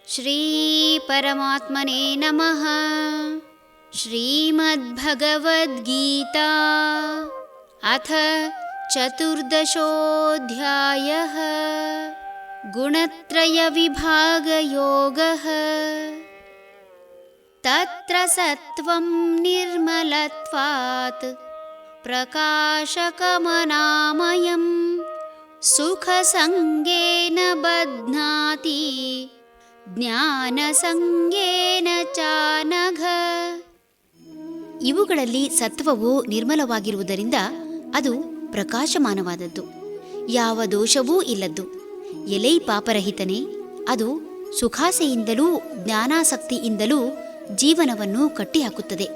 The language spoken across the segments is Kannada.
ಶ್ರೀ ಪರಮಾತ್ಮನೇ ನಮಃ. ಶ್ರೀಮದ್ಭಗವದ್ಗೀತಾ ಅಥ ಚತುರ್ದಶೋऽಧ್ಯಾಯಃ. ಗುಣತ್ರಯ ವಿಭಾಗ ಯೋಗಃ. ತತ್ರ ಸತ್ವಂ ನಿರ್ಮಲತ್ವಾತ್ ಪ್ರಕಾಶಕಮನಾಮಯಂ ಸುಖಸಂಗೇನ ಬಧ್ನಾತಿ ಜ್ಞಾನಸಂಗೇನ ಚಾನಘ. ಇವುಗಳಲ್ಲಿ ಸತ್ವವು ನಿರ್ಮಲವಾಗಿರುವುದರಿಂದ ಅದು ಪ್ರಕಾಶಮಾನವಾದದ್ದು, ಯಾವ ದೋಷವೂ ಇಲ್ಲದ್ದು. ಎಲೈ ಪಾಪರಹಿತನೇ, ಅದು ಸುಖಾಸೆಯಿಂದಲೂ ಜ್ಞಾನಾಸಕ್ತಿಯಿಂದಲೂ ಜೀವನವನ್ನು ಕಟ್ಟಿಹಾಕುತ್ತದೆ.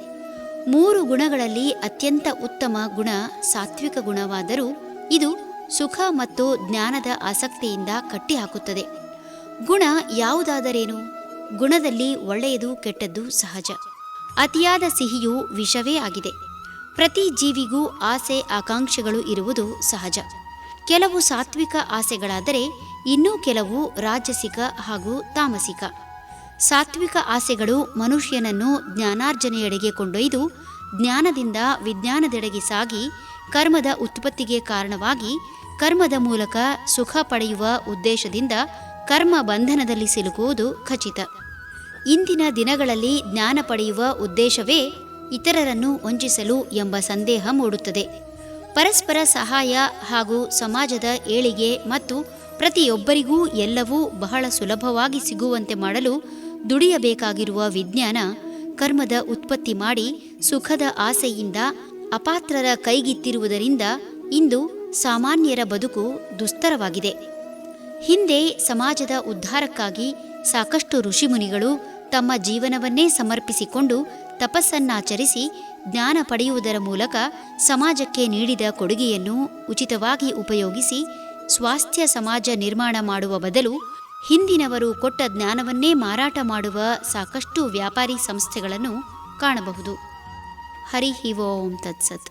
3 ಗುಣಗಳಲ್ಲಿ ಅತ್ಯಂತ ಉತ್ತಮ ಗುಣ ಸಾತ್ವಿಕ ಗುಣವಾದರೂ ಇದು ಸುಖ ಮತ್ತು ಜ್ಞಾನದ ಆಸಕ್ತಿಯಿಂದ ಕಟ್ಟಿಹಾಕುತ್ತದೆ. ಗುಣ ಯಾವುದಾದರೇನು? ಗುಣದಲ್ಲಿ ಒಳ್ಳೆಯದು ಕೆಟ್ಟದ್ದು ಸಹಜ. ಅತಿಯಾದ ಸಿಹಿಯು ವಿಷವೇ ಆಗಿದೆ. ಪ್ರತಿ ಜೀವಿಗೂ ಆಸೆ ಆಕಾಂಕ್ಷೆಗಳು ಇರುವುದು ಸಹಜ. ಕೆಲವು ಸಾತ್ವಿಕ ಆಸೆಗಳಾದರೆ ಇನ್ನೂ ಕೆಲವು ರಾಜಸಿಕ ಹಾಗೂ ತಾಮಸಿಕ. ಸಾತ್ವಿಕ ಆಸೆಗಳು ಮನುಷ್ಯನನ್ನು ಜ್ಞಾನಾರ್ಜನೆಯೆಡೆಗೆ ಕೊಂಡೊಯ್ದು ಜ್ಞಾನದಿಂದ ವಿಜ್ಞಾನದೆಡೆಗೆ ಸಾಗಿ ಕರ್ಮದ ಉತ್ಪತ್ತಿಗೆ ಕಾರಣವಾಗಿ ಕರ್ಮದ ಮೂಲಕ ಸುಖ ಪಡೆಯುವ ಉದ್ದೇಶದಿಂದ ಕರ್ಮ ಬಂಧನದಲ್ಲಿ ಸಿಲುಕುವುದು ಖಚಿತ. ಇಂದಿನ ದಿನಗಳಲ್ಲಿ ಜ್ಞಾನ ಪಡೆಯುವ ಉದ್ದೇಶವೇ ಇತರರನ್ನು ವಂಚಿಸಲು ಎಂಬ ಸಂದೇಹ ಮೂಡುತ್ತದೆ. ಪರಸ್ಪರ ಸಹಾಯ ಹಾಗೂ ಸಮಾಜದ ಏಳಿಗೆ ಮತ್ತು ಪ್ರತಿಯೊಬ್ಬರಿಗೂ ಎಲ್ಲವೂ ಬಹಳ ಸುಲಭವಾಗಿ ಸಿಗುವಂತೆ ಮಾಡಲು ದುಡಿಯಬೇಕಾಗಿರುವ ವಿಜ್ಞಾನ ಕರ್ಮದ ಉತ್ಪತ್ತಿ ಮಾಡಿ ಸುಖದ ಆಸೆಯಿಂದ ಅಪಾತ್ರರ ಕೈಗಿತ್ತಿರುವುದರಿಂದ ಇಂದು ಸಾಮಾನ್ಯರ ಬದುಕು ದುಸ್ತರವಾಗಿದೆ. ಹಿಂದೆ ಸಮಾಜದ ಉದ್ಧಾರಕ್ಕಾಗಿ ಸಾಕಷ್ಟು ಋಷಿಮುನಿಗಳು ತಮ್ಮ ಜೀವನವನ್ನೇ ಸಮರ್ಪಿಸಿಕೊಂಡು ತಪಸ್ಸನ್ನಾಚರಿಸಿ ಜ್ಞಾನ ಪಡೆಯುವುದರ ಮೂಲಕ ಸಮಾಜಕ್ಕೆ ನೀಡಿದ ಕೊಡುಗೆಯನ್ನು ಉಚಿತವಾಗಿ ಉಪಯೋಗಿಸಿ ಸ್ವಾಸ್ಥ್ಯ ಸಮಾಜ ನಿರ್ಮಾಣ ಮಾಡುವ ಬದಲು ಹಿಂದಿನವರು ಕೊಟ್ಟ ಜ್ಞಾನವನ್ನೇ ಮಾರಾಟ ಮಾಡುವ ಸಾಕಷ್ಟು ವ್ಯಾಪಾರಿ ಸಂಸ್ಥೆಗಳನ್ನು ಕಾಣಬಹುದು. ಹರಿ ಓಂ ತತ್ಸತ್.